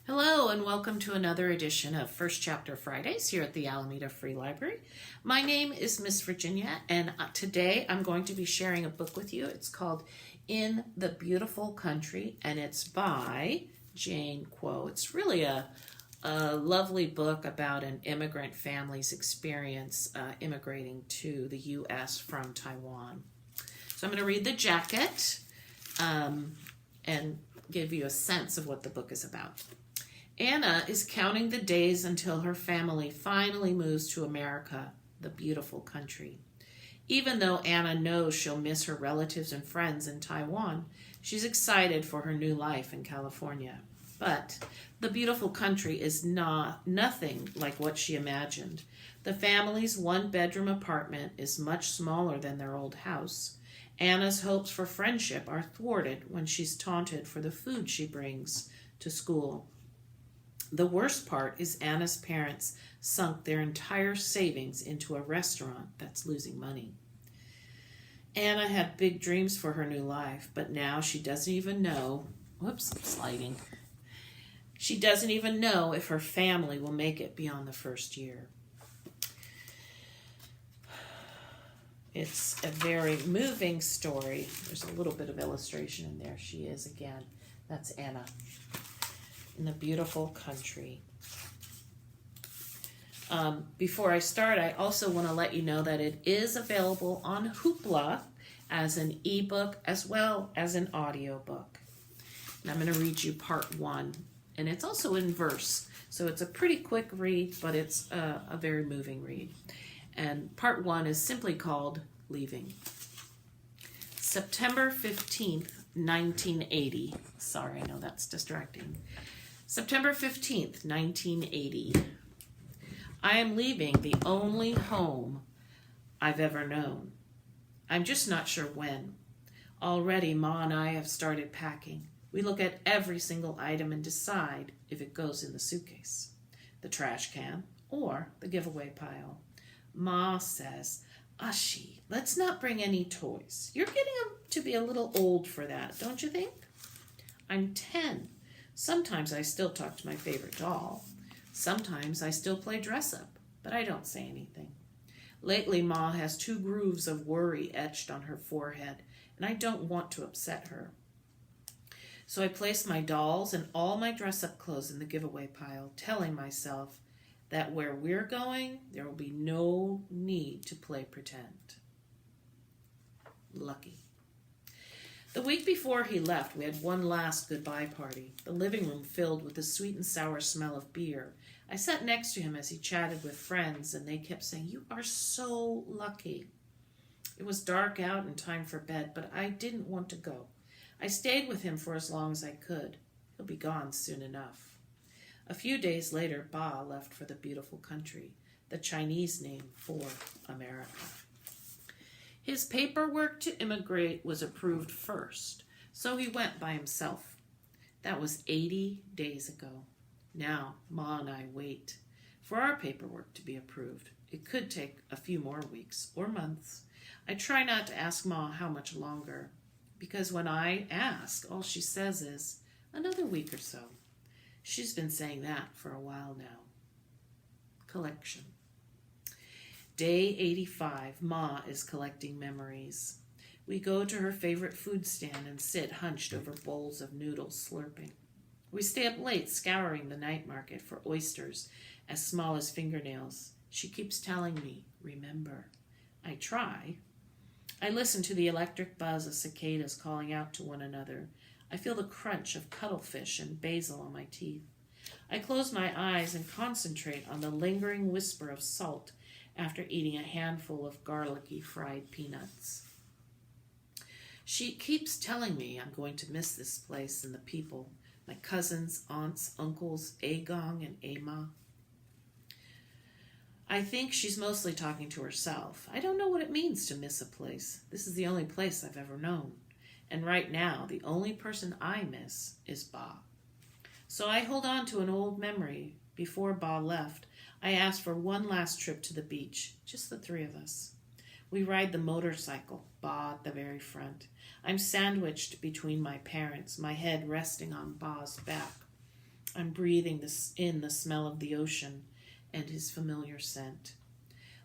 Hello and welcome to another edition of First Chapter Fridays here at the Alameda Free Library. My name is Miss Virginia and today I'm going to be sharing a book with you. It's called In the Beautiful Country and it's by Jane Kuo. It's really a lovely book about an immigrant family's experience immigrating to the U.S. from Taiwan. So I'm going to read the jacket and give you a sense of what the book is about. Anna is counting the days until her family finally moves to America, the beautiful country. Even though Anna knows she'll miss her relatives and friends in Taiwan, she's excited for her new life in California. But the beautiful country is nothing like what she imagined. The family's one-bedroom apartment is much smaller than their old house. Anna's hopes for friendship are thwarted when she's taunted for the food she brings to school. The worst part is Anna's parents sunk their entire savings into a restaurant that's losing money. Anna had big dreams for her new life, but now she doesn't even know, She doesn't even know if her family will make it beyond the first year. It's a very moving story. There's a little bit of illustration in there. She is again. That's Anna. In the beautiful country. Before I start, I also want to let you know that it is available on Hoopla as an ebook as well as an audiobook. And I'm going to read you part 1. And it's also in verse. So it's a pretty quick read, but it's a very moving read. And part 1 is simply called Leaving. September 15th, 1980. Sorry, I know that's distracting. September 15th, 1980. I am leaving the only home I've ever known. I'm just not sure when. Already, Ma and I have started packing. We look at every single item and decide if it goes in the suitcase, the trash can, or the giveaway pile. Ma says, Ashi, let's not bring any toys. You're getting to be a little old for that, don't you think? I'm 10. Sometimes I still talk to my favorite doll. Sometimes I still play dress-up, but I don't say anything. Lately, Ma has 2 grooves of worry etched on her forehead, and I don't want to upset her. So I place my dolls and all my dress-up clothes in the giveaway pile, telling myself that where we're going, there will be no need to play pretend. Lucky. The week before he left, we had one last goodbye party, the living room filled with the sweet and sour smell of beer. I sat next to him as he chatted with friends, and they kept saying, "You are so lucky." It was dark out and time for bed, but I didn't want to go. I stayed with him for as long as I could. He'll be gone soon enough. A few days later, Ba left for the beautiful country, the Chinese name for America. His paperwork to immigrate was approved first, so he went by himself. That was 80 days ago. Now, Ma and I wait for our paperwork to be approved. It could take a few more weeks or months. I try not to ask Ma how much longer, because when I ask, all she says is, another week or so. She's been saying that for a while now. Collection. Day 85, Ma is collecting memories. We go to her favorite food stand and sit hunched over bowls of noodles, slurping. We stay up late scouring the night market for oysters as small as fingernails. She keeps telling me, remember. I try. I listen to the electric buzz of cicadas calling out to one another. I feel the crunch of cuttlefish and basil on my teeth. I close my eyes and concentrate on the lingering whisper of salt after eating a handful of garlicky fried peanuts. She keeps telling me I'm going to miss this place and the people, my cousins, aunts, uncles, Agong and Ama. I think she's mostly talking to herself. I don't know what it means to miss a place. This is the only place I've ever known. And right now, the only person I miss is Ba. So I hold on to an old memory. Before Ba left, I asked for one last trip to the beach, just the 3 of us. We ride the motorcycle, Ba at the very front. I'm sandwiched between my parents, my head resting on Ba's back. I'm breathing in the smell of the ocean and his familiar scent.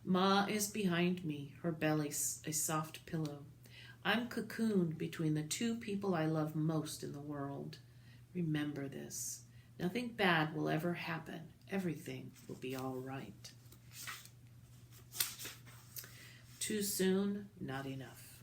Ma is behind me, her belly a soft pillow. I'm cocooned between the two people I love most in the world. Remember this. Nothing bad will ever happen. Everything will be all right. Too soon, not enough.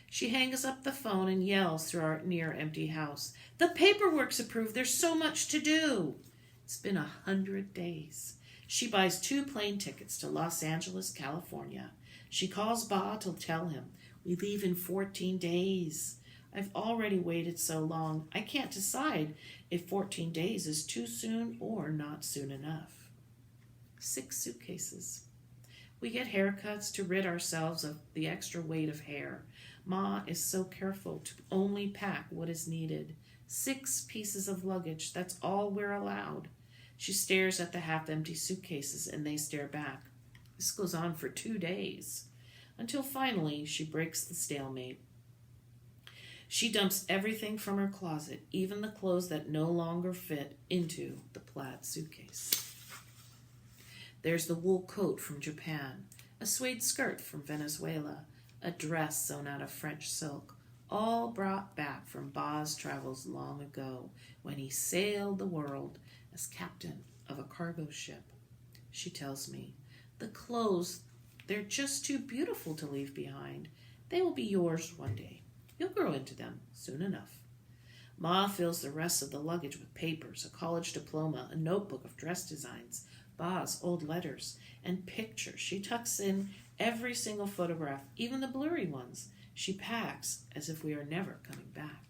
She hangs up the phone and yells through our near-empty house. The paperwork's approved. There's so much to do. It's been 100 days. She buys 2 plane tickets to Los Angeles, California. She calls Ba to tell him, we leave in 14 days. I've already waited so long, I can't decide if 14 days is too soon or not soon enough. 6 suitcases. We get haircuts to rid ourselves of the extra weight of hair. Ma is so careful to only pack what is needed. 6 pieces of luggage, that's all we're allowed. She stares at the half-empty suitcases and they stare back. This goes on for 2 days, until finally she breaks the stalemate. She dumps everything from her closet, even the clothes that no longer fit, into the plaid suitcase. There's the wool coat from Japan, a suede skirt from Venezuela, a dress sewn out of French silk, all brought back from Ba's travels long ago when he sailed the world as captain of a cargo ship. She tells me, the clothes, they're just too beautiful to leave behind. They will be yours one day. You'll grow into them soon enough. Ma fills the rest of the luggage with papers, a college diploma, a notebook of dress designs, Ba's old letters, and pictures. She tucks in every single photograph, even the blurry ones. She packs as if we are never coming back.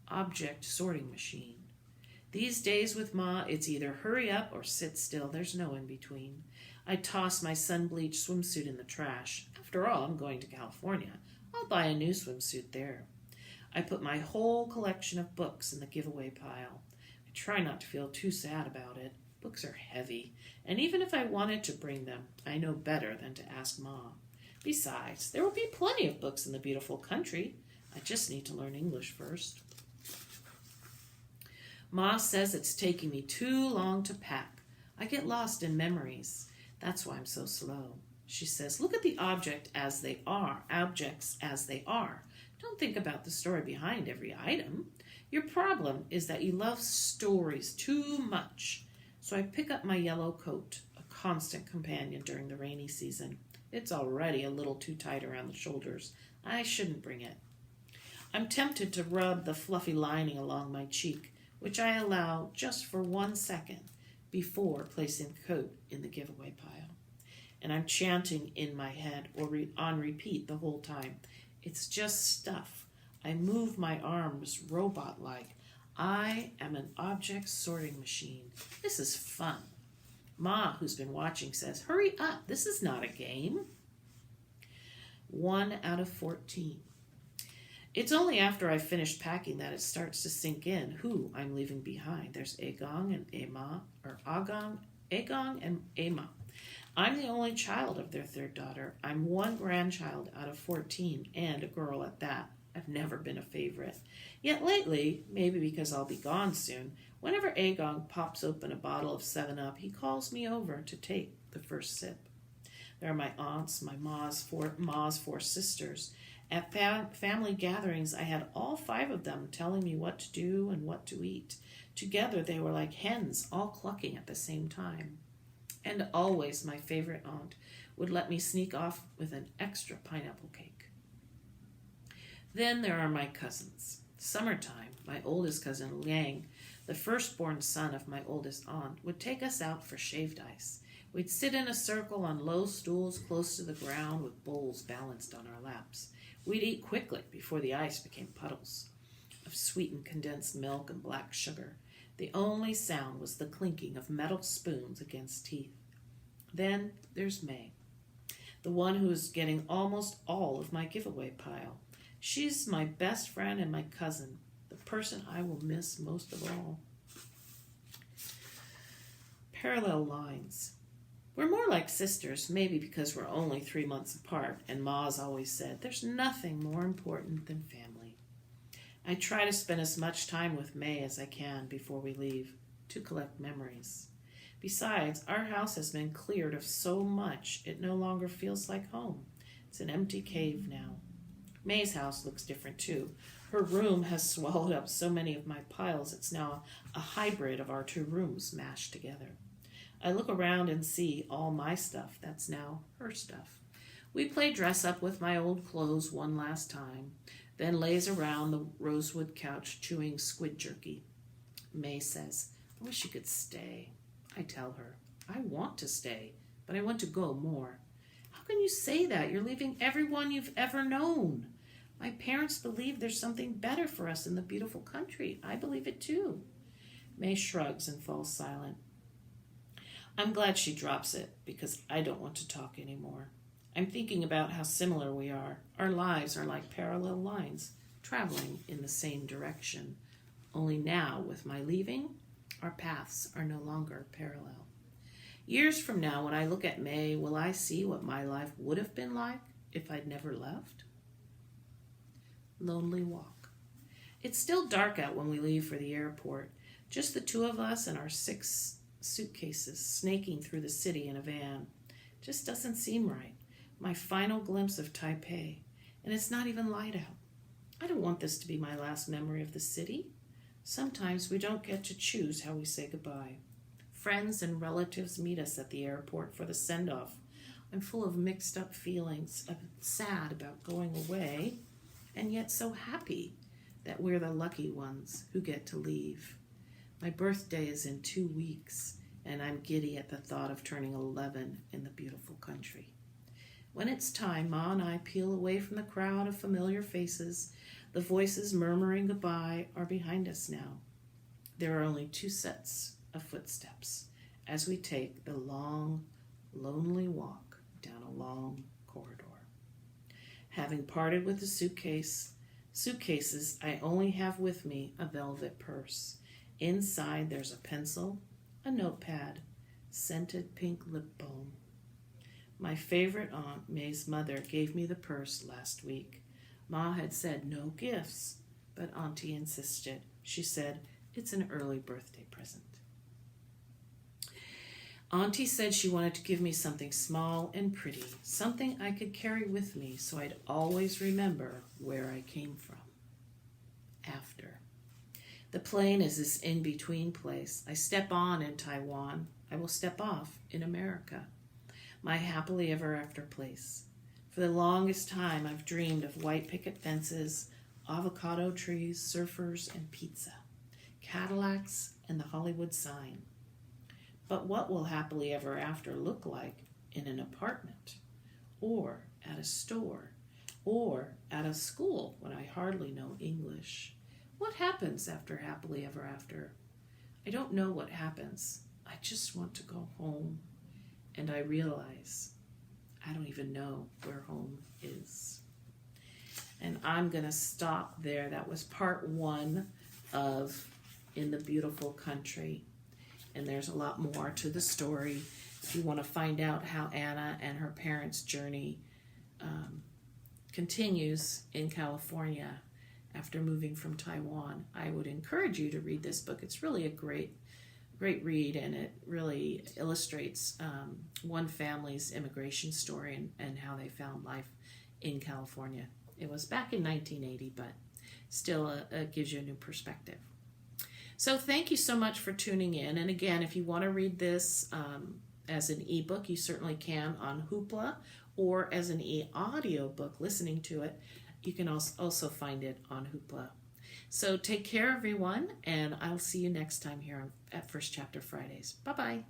Object sorting machine. These days with Ma, it's either hurry up or sit still. There's no in between. I toss my sun-bleached swimsuit in the trash. After all, I'm going to California. I'll buy a new swimsuit there. I put my whole collection of books in the giveaway pile. I try not to feel too sad about it. Books are heavy, and even if I wanted to bring them, I know better than to ask Ma. Besides, there will be plenty of books in the beautiful country. I just need to learn English first. Ma says it's taking me too long to pack. I get lost in memories. That's why I'm so slow. She says, look at the objects as they are. Don't think about the story behind every item. Your problem is that you love stories too much. So I pick up my yellow coat, a constant companion during the rainy season. It's already a little too tight around the shoulders. I shouldn't bring it. I'm tempted to rub the fluffy lining along my cheek, which I allow just for 1 second before placing the coat in the giveaway pile. And I'm chanting in my head or on repeat the whole time. It's just stuff. I move my arms robot-like. I am an object sorting machine. This is fun. Ma, who's been watching, says, hurry up. This is not a game. 1 out of 14. It's only after I've finished packing that it starts to sink in who I'm leaving behind. There's Agong and Agong and Emma. I'm the only child of their 3rd daughter. I'm 1 grandchild out of 14, and a girl at that. I've never been a favorite. Yet lately, maybe because I'll be gone soon, whenever Agong pops open a bottle of 7-Up, he calls me over to take the first sip. There are my aunts, my Ma's 4 sisters. At family gatherings, I had all 5 of them telling me what to do and what to eat. Together, they were like hens, all clucking at the same time. And always my favorite aunt would let me sneak off with an extra pineapple cake. Then there are my cousins. Summertime, my oldest cousin, Liang, the firstborn son of my oldest aunt, would take us out for shaved ice. We'd sit in a circle on low stools close to the ground with bowls balanced on our laps. We'd eat quickly before the ice became puddles of sweetened condensed milk and black sugar. The only sound was the clinking of metal spoons against teeth. Then there's May, the one who is getting almost all of my giveaway pile. She's my best friend and my cousin, the person I will miss most of all. Parallel lines. We're more like sisters, maybe because we're only 3 months apart, and Ma's always said, there's nothing more important than family. I try to spend as much time with May as I can before we leave to collect memories. Besides, our house has been cleared of so much it no longer feels like home. It's an empty cave now. May's house looks different too. Her room has swallowed up so many of my piles it's now a hybrid of our two rooms mashed together. I look around and see all my stuff that's now her stuff. We play dress up with my old clothes one last time, then lays around the rosewood couch chewing squid jerky. May says, I wish you could stay. I tell her, I want to stay, but I want to go more. How can you say that? You're leaving everyone you've ever known. My parents believe there's something better for us in the beautiful country. I believe it too. May shrugs and falls silent. I'm glad she drops it because I don't want to talk anymore. I'm thinking about how similar we are. Our lives are like parallel lines, traveling in the same direction. Only now, with my leaving, our paths are no longer parallel. Years from now, when I look at May, will I see what my life would have been like if I'd never left? Lonely walk. It's still dark out when we leave for the airport. Just the two of us and our 6 suitcases snaking through the city in a van. Just doesn't seem right. My final glimpse of Taipei, and it's not even light out. I don't want this to be my last memory of the city. Sometimes we don't get to choose how we say goodbye. Friends and relatives meet us at the airport for the send-off. I'm full of mixed up feelings, of sad about going away, and yet so happy that we're the lucky ones who get to leave. My birthday is in 2 weeks, and I'm giddy at the thought of turning 11 in the beautiful country. When it's time, Ma and I peel away from the crowd of familiar faces. The voices murmuring goodbye are behind us now. There are only 2 sets of footsteps as we take the long, lonely walk down a long corridor. Having parted with the suitcases, I only have with me a velvet purse. Inside there's a pencil, a notepad, scented pink lip balm. My favorite aunt, May's mother, gave me the purse last week. Ma had said no gifts, but Auntie insisted. She said, it's an early birthday present. Auntie said she wanted to give me something small and pretty, something I could carry with me so I'd always remember where I came from. After. The plane is this in-between place. I step on in Taiwan. I will step off in America. My happily ever after place. For the longest time, I've dreamed of white picket fences, avocado trees, surfers, and pizza, Cadillacs, and the Hollywood sign. But what will happily ever after look like in an apartment, or at a store, or at a school when I hardly know English? What happens after happily ever after? I don't know what happens. I just want to go home. And I realize I don't even know where home is. And I'm going to stop there. That was part 1 of In the Beautiful Country. And there's a lot more to the story. If you want to find out how Anna and her parents' journey continues in California after moving from Taiwan, I would encourage you to read this book. It's really a great read, and it really illustrates one family's immigration story and how they found life in California. It was back in 1980, but still it gives you a new perspective. So thank you so much for tuning in. And again, if you want to read this as an ebook, you certainly can on Hoopla, or as an e-audio book, listening to it, you can also find it on Hoopla. So take care, everyone, and I'll see you next time here at First Chapter Fridays. Bye-bye.